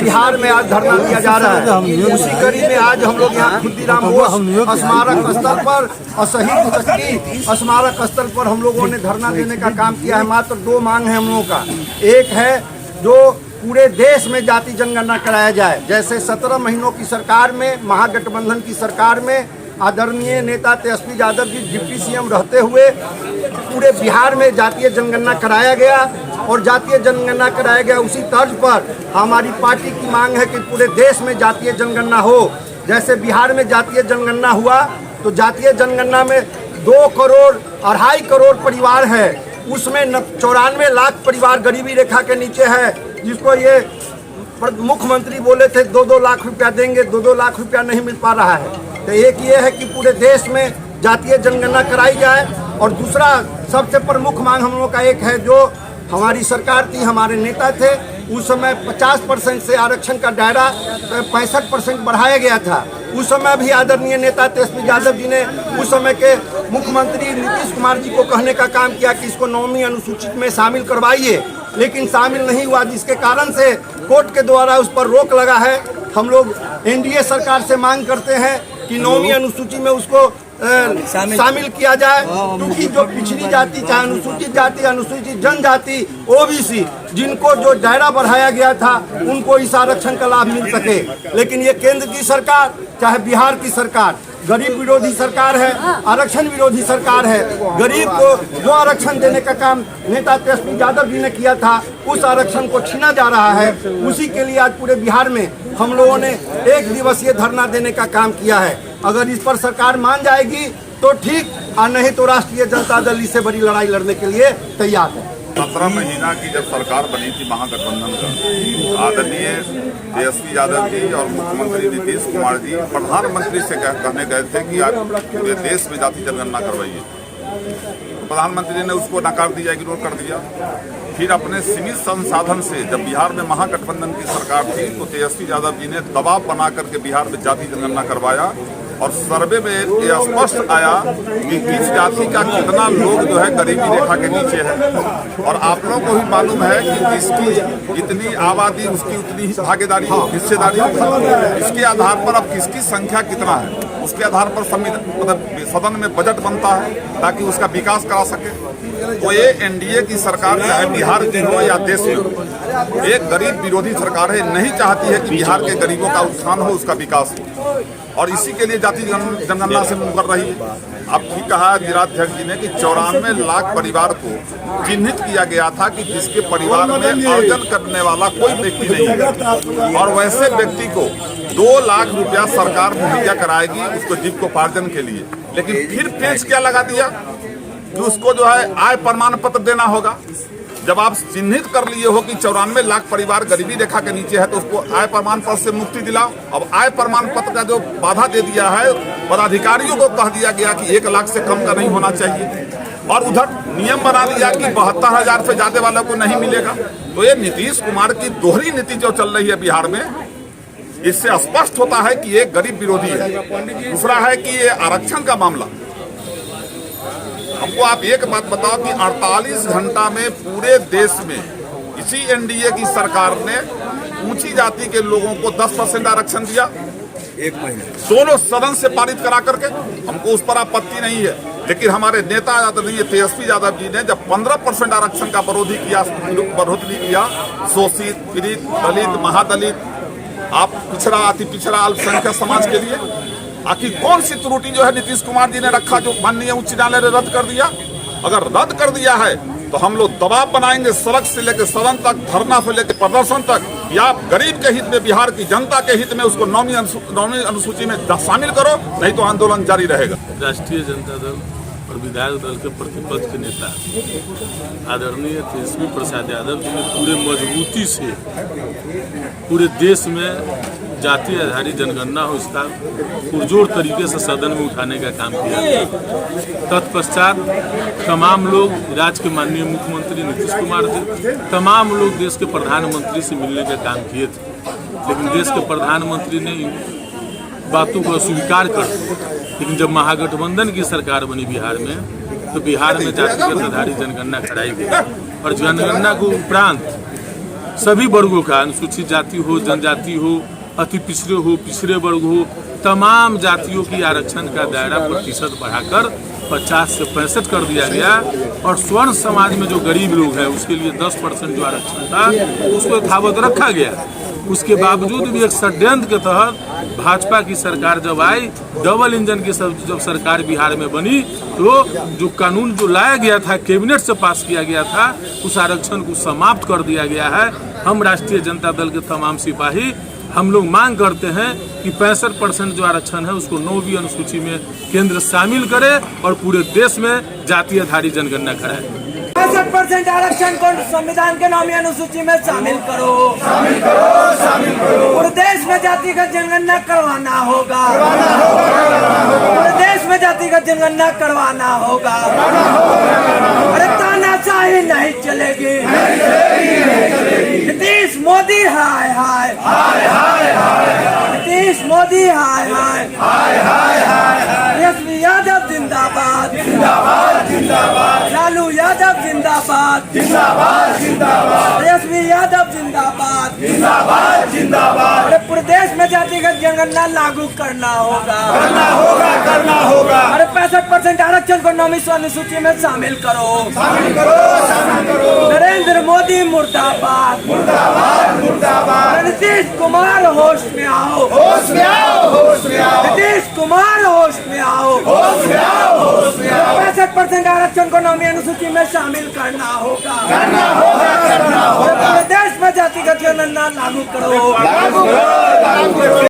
बिहार में आज धरना दिया जा रहा है। उसी कड़ी में आज हम लोग यहाँ खुदीराम बोस स्मारक स्थल पर और शहीद चक्की स्मारक स्थल पर हम लोगों ने धरना देने का काम किया है। मात्र दो मांग है हम लोगों का। एक है जो पूरे देश में जाति जनगणना कराया जाए, जैसे 17 महीनों की सरकार में, महागठबंधन की सरकार में आदरणीय नेता तेजस्वी यादव जी डिप्टी सीएम रहते हुए पूरे बिहार में जातीय जनगणना कराया गया और जातीय जनगणना कराया गया। उसी तर्ज पर हमारी पार्टी की मांग है कि पूरे देश में जातीय जनगणना हो। जैसे बिहार में जातीय जनगणना हुआ तो जातीय जनगणना में 2 करोड़ 2.5 करोड़ परिवार है, उसमें 94 लाख परिवार गरीबी रेखा के नीचे है, जिसको ये मुख्यमंत्री बोले थे 2-2 लाख रुपया देंगे, 2-2 लाख रुपया नहीं मिल पा रहा है। तो एक ये है कि पूरे देश में जातीय जनगणना कराई जाए। और दूसरा सबसे प्रमुख मांग हम लोगों का एक है, जो हमारी सरकार थी, हमारे नेता थे, उस समय 50% से आरक्षण का दायरा 65% बढ़ाया गया था। उस समय भी आदरणीय नेता तेजस्वी यादव जी ने उस समय के मुख्यमंत्री नीतीश कुमार जी को कहने का काम किया कि इसको 9वीं अनुसूचित में शामिल करवाइए, लेकिन शामिल नहीं हुआ, जिसके कारण से कोर्ट के द्वारा उस पर रोक लगा है। हम लोग एनडीए सरकार से मांग करते हैं कि 9वीं अनुसूची में उसको शामिल किया जाए, क्योंकि जो पिछड़ी जाति, चाहे अनुसूचित जाति, अनुसूचित जनजाति, ओबीसी, जिनको जो दायरा बढ़ाया गया था, उनको इस आरक्षण का लाभ मिल सके। लेकिन ये केंद्र की सरकार, चाहे बिहार की सरकार, गरीब विरोधी सरकार है, आरक्षण विरोधी सरकार है। गरीब को जो आरक्षण देने का काम नेता तेजस्वी यादव जी ने किया था, उस आरक्षण को छीना जा रहा है। उसी के लिए आज पूरे बिहार में हम लोगों ने 1 दिवसीय धरना देने का काम किया है। अगर इस पर सरकार मान जाएगी तो ठीक, और नहीं तो राष्ट्रीय जनता दल इससे बड़ी लड़ाई लड़ने के लिए तैयार है। 17 महीना की जब सरकार बनी थी महागठबंधन का, आदरणीय तेजस्वी यादव जी और मुख्यमंत्री नीतीश कुमार जी प्रधानमंत्री से कहने गए थे कि आप पूरे देश में जाति जनगणना करवाइए। तो प्रधानमंत्री ने उसको नकार दिया, इग्नोर कर दिया। फिर अपने सीमित संसाधन से जब बिहार में महागठबंधन की सरकार थी तो तेजस्वी यादव जी ने दबाव बना करके बिहार में जाति जनगणना करवाया और सर्वे में ये स्पष्ट आया कि किस जाति का कितना लोग जो है गरीबी रेखा के नीचे है। और आप लोगों को भी मालूम है कि जिसकी इतनी आबादी उसकी उतनी ही भागीदारी, हिस्सेदारी। इसके आधार पर अब किसकी संख्या कितना है, उसके आधार पर सदन में बजट बनता है ताकि उसका विकास करा सके। तो ये एनडीए की सरकार, चाहे बिहार की हो या देश में हो, एक गरीब विरोधी सरकार है, नहीं चाहती है कि बिहार के गरीबों का उत्थान हो, उसका विकास हो। और इसी के लिए जाति जनगणना से मुकर रही है। अब ठीक कहा जिलाध्यक्ष जी ने कि 94 लाख परिवार को चिन्हित किया गया था कि जिसके परिवार में अर्जन करने वाला कोई व्यक्ति नहीं है, और वैसे व्यक्ति को 2 लाख रुपया सरकार मुहैया कराएगी उसको जीविकोपार्जन के लिए। लेकिन फिर पेच क्या लगा दिया कि उसको जो है आय प्रमाण पत्र देना होगा। जब आप चिन्हित कर लिए हो कि 94 लाख परिवार गरीबी रेखा के नीचे है तो उसको आय प्रमाण पत्र से मुक्ति दिलाओ। अब आय प्रमाण पत्र का जो बाधा दे दिया है, पदाधिकारियों को कह दिया गया कि 1 लाख से कम का नहीं होना चाहिए, और उधर नियम बना दिया कि 72,000 से ज्यादा वालों को नहीं मिलेगा। तो ये नीतीश कुमार की दोहरी नीति जो चल रही है बिहार में, इससे स्पष्ट होता है कि ये गरीब विरोधी है। दूसरा है कि ये आरक्षण का मामला, हमको आप एक बात बताओ कि 48 घंटा में पूरे देश में इसी एनडीए की सरकार ने ऊंची जाति के लोगों को 10% आरक्षण दिया, 1 महीने दोनों सदन से पारित करा करके। हमको उस पर आपत्ति नहीं है, लेकिन हमारे नेता आदरणीय तेजस्वी यादव जी ने जब 15% आरक्षण का बढ़ोतरी किया, शोषित, पीड़ित, दलित, महादलित, आप पिछड़ा, अति पिछड़ा, अल्पसंख्यक समाज के लिए आखिर कौन सी त्रुटि जो है नीतीश कुमार जी ने रखा जो माननीय उच्च न्यायालय ने रद्द कर दिया? अगर रद्द कर दिया है तो हम लोग दबाव बनाएंगे सड़क से लेकर सदन तक, धरना से लेकर प्रदर्शन तक, या गरीब के हित में, बिहार की जनता के हित में उसको 9वीं अनुसूची में शामिल करो, नहीं तो आंदोलन जारी रहेगा। राष्ट्रीय जनता दल और विधायक दल के प्रतिपक्ष के नेता आदरणीय तेजस्वी प्रसाद यादव जी ने पूरे मजबूती से पूरे देश में जाति आधारित जनगणना हो, इसका पुरजोर तरीके से सदन में उठाने का काम किया। तत्पश्चात तमाम लोग, राज्य के माननीय मुख्यमंत्री नीतीश कुमार जी, तमाम लोग देश के प्रधानमंत्री से मिलने का काम किए थे, लेकिन देश के प्रधानमंत्री ने इन बातों को अस्वीकार कर दिया। लेकिन जब महागठबंधन की सरकार बनी बिहार में, तो बिहार में जातिगत आधारित जनगणना कराई गई, और जनगणना के उपरांत सभी वर्गों का, अनुसूचित जाति हो, जनजाति हो, अति पिछड़े वर्ग हो, तमाम जातियों की आरक्षण का दायरा प्रतिशत बढ़ाकर 50 से 65 कर दिया गया। और स्वर्ण समाज में जो गरीब लोग हैं उसके लिए 10% जो आरक्षण था उसको यथावत रखा गया। उसके बावजूद भी एक षड्यंत्र के तहत भाजपा की सरकार जब आई, डबल इंजन की जब सरकार बिहार में बनी, तो जो कानून जो लाया गया था, कैबिनेट से पास किया गया था, उस आरक्षण को समाप्त कर दिया गया है। हम राष्ट्रीय जनता दल के तमाम सिपाही हम लोग मांग करते हैं कि 65% जो आरक्षण है उसको 9वीं अनुसूची में केंद्र शामिल करे और पूरे देश में जातीय आधारित जनगणना कराए। 65% आरक्षण को संविधान के 9वीं अनुसूची में शामिल करो। पूरे देश में जातिगत जनगणना करवाना होगा। पूरे देश में जातिगत जनगणना करवाना होगा। अरे तानाशाही नहीं चलेगी। नीतीश मोदी हाय हाय, नीतीश मोदी हाय हाय, यशवी यादव जिंदाबाद, लालू यादव जिंदाबाद, यशवी यादव जिंदाबाद, अरे पूरे देश में जातिगत जनगणना लागू करना होगा। अरे 65% आरक्षण को 9वीं अनुसूची में शामिल करो। नरेंद्र मोदी मुर्दाबाद, नीतीश कुमार होश में आओ, नीतीश कुमार होश में आओ। 65% आरक्षण को 9वीं अनुसूची में शामिल करना होगा। पूरे देश में जातिगत जनगणना लागू करो।